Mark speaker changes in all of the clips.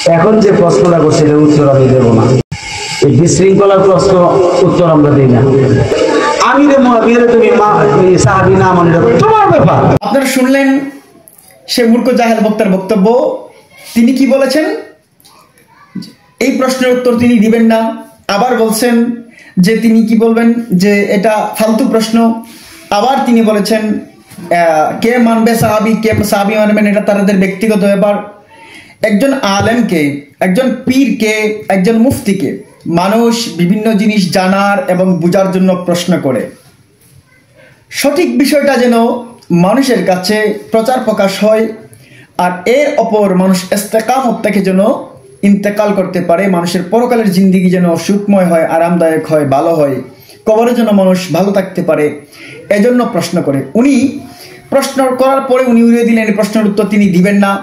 Speaker 1: এখন যে প্রশ্নটা করছে এটার উত্তর আমি দেব না। এই বিশৃঙ্খলার প্রশ্ন উত্তর আমরা দিই না। আমিরে মুআবিয়া তুমি সাহাবী না মানে তোমার ব্যাপার।
Speaker 2: আপনারা শুনলেন সে মূর্খ জাহেল বক্তার বক্তব্য। তিনি কি বলেছেন? এই প্রশ্নের উত্তর তিনি দিবেন না। আবার বলছেন যে তিনি কি বলবেন যে এটা ফালতু প্রশ্ন। আবার তিনি বলেছেন কে মানবে সাহাবী, কে সাহাবী মানবেন এটা তাদের ব্যক্তিগত ব্যাপার। একজন আলেমকে, একজন পীরকে, একজন মুফতিকে মানুষ বিভিন্ন জিনিস জানার এবং বোঝার জন্য প্রশ্ন করে। সঠিক বিষয়টা যেন মানুষের কাছে প্রচার প্রকাশ হয়, আর এর অপর মানুষ ইস্তেকামত থেকে যেন ইন্তেকাল করতে পারে, মানুষের পরকালের জিন্দিগি যেন সুখময় হয়, আরামদায়ক হয়, ভালো হয়, কবরে যেন মানুষ ভালো থাকতে পারে, এজন্য প্রশ্ন করে। উনি প্রশ্ন করার পরে উনি উড়িয়ে দিলেন, এই প্রশ্নের উত্তর তিনি দিবেন না।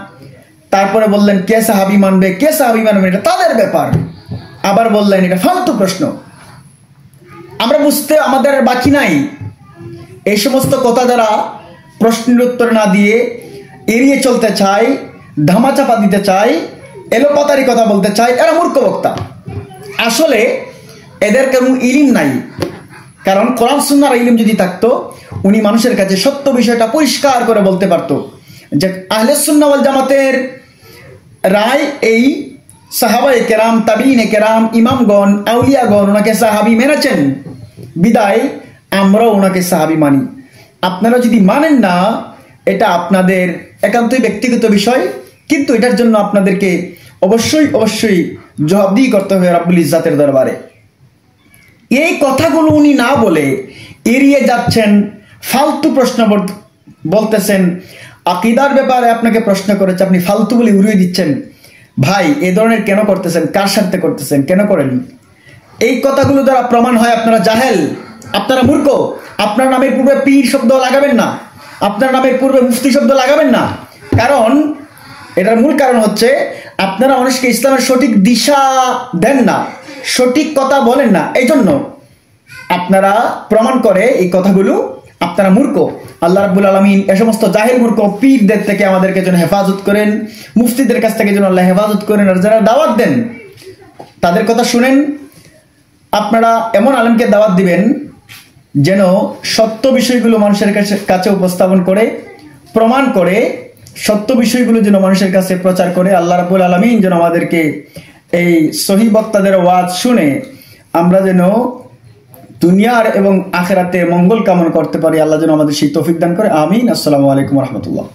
Speaker 2: তারপরে বললেন কে সাহাবী মানবে, কে সাহাবী মানবে এটা তাদের ব্যাপার। আবার বললেন এটা ফালতু প্রশ্ন। আমরা বুঝতে আমাদের বাকি নাই। এই সমস্ত কথা যারা প্রশ্নের উত্তর না দিয়ে এড়িয়ে চলতে চায়, ধামাচাপা দিতে চায়, এলোপাতারি কথা বলতে চায়, এরা মূর্খ বক্তা। আসলে এদের কোনো ইলিম নাই। কারণ কোরআন সুন্নাহর ইলিম যদি থাকতো, উনি মানুষের কাছে সত্য বিষয়টা পরিষ্কার করে বলতে পারতো যে আহলে সুন্নাহ ওয়াল জামাতের রায় এই, সাহাবায়ে কেরাম, তাবিঈনে কেরাম, ইমামগণ, আউলিয়াগণ ওনাকে সাহাবী মেনেছেন, বিদায় আমরাও ওনাকে সাহাবী মানি। আপনারা যদি মানেন না, এটা আপনাদের একান্তই ব্যক্তিগত বিষয়, কিন্তু এটার জন্য আপনাদেরকে অবশ্যই জবাবদিহি করতে হবে রাব্বুল ইজ্জাতের দরবারে। এই কথাগুলো উনি না বলে এড়িয়ে যাচ্ছেন, ফালতু প্রশ্ন বলতেছেন। আকীদার ব্যাপারে আপনাকে প্রশ্ন করেছে, আপনি ফালতু বলে উড়িয়ে দিচ্ছেন। ভাই এই ধরনের কেন করতেছেন? কার স্বার্থে করতেছেন? কেন করেন? এই কথাগুলো দ্বারা প্রমাণ হয় আপনারা জাহেল, আপনারা মূর্খ। আপনার নামের পূর্বে পীর শব্দ লাগাবেন না, আপনার নামের পূর্বে মুফতি শব্দ লাগাবেন না। কারণ এটার মূল কারণ হচ্ছে আপনারা মানুষকে ইসলামের সঠিক দিশা দেন না, সঠিক কথা বলেন না। এই জন্য আপনারা প্রমাণ করে এই কথাগুলো আপনারা মূর্খ। আল্লাহ রাব্বুল আলামিন এ সমস্ত জাহেল মূর্খ পীরদের থেকে আমাদেরকে যেন হেফাজত করেন, মুফতিদের কাছ থেকে যেন আল্লাহ হেফাজত করেন। আর যারা দাওয়াত দেন তাদের কথা শুনেন। আপনারা এমন আলেমকে দাওয়াত দিবেন যেন সত্য বিষয়গুলো মানুষের কাছে উপস্থাপন করে, প্রমাণ করে, সত্য বিষয়গুলো যেন মানুষের কাছে প্রচার করে। আল্লাহ রাব্বুল আলামিন যেন আমাদেরকে এই সহিহ বক্তাদের ওয়াজ শুনে আমরা যেন দুনিয়ার এবং আখিরাতে মঙ্গল কামনা করতে পারি। আল্লাহ যেন আমাদের সেই তৌফিক দান করে। আমিন। আসসালামু আলাইকুম ওয়া রাহমাতুল্লাহ।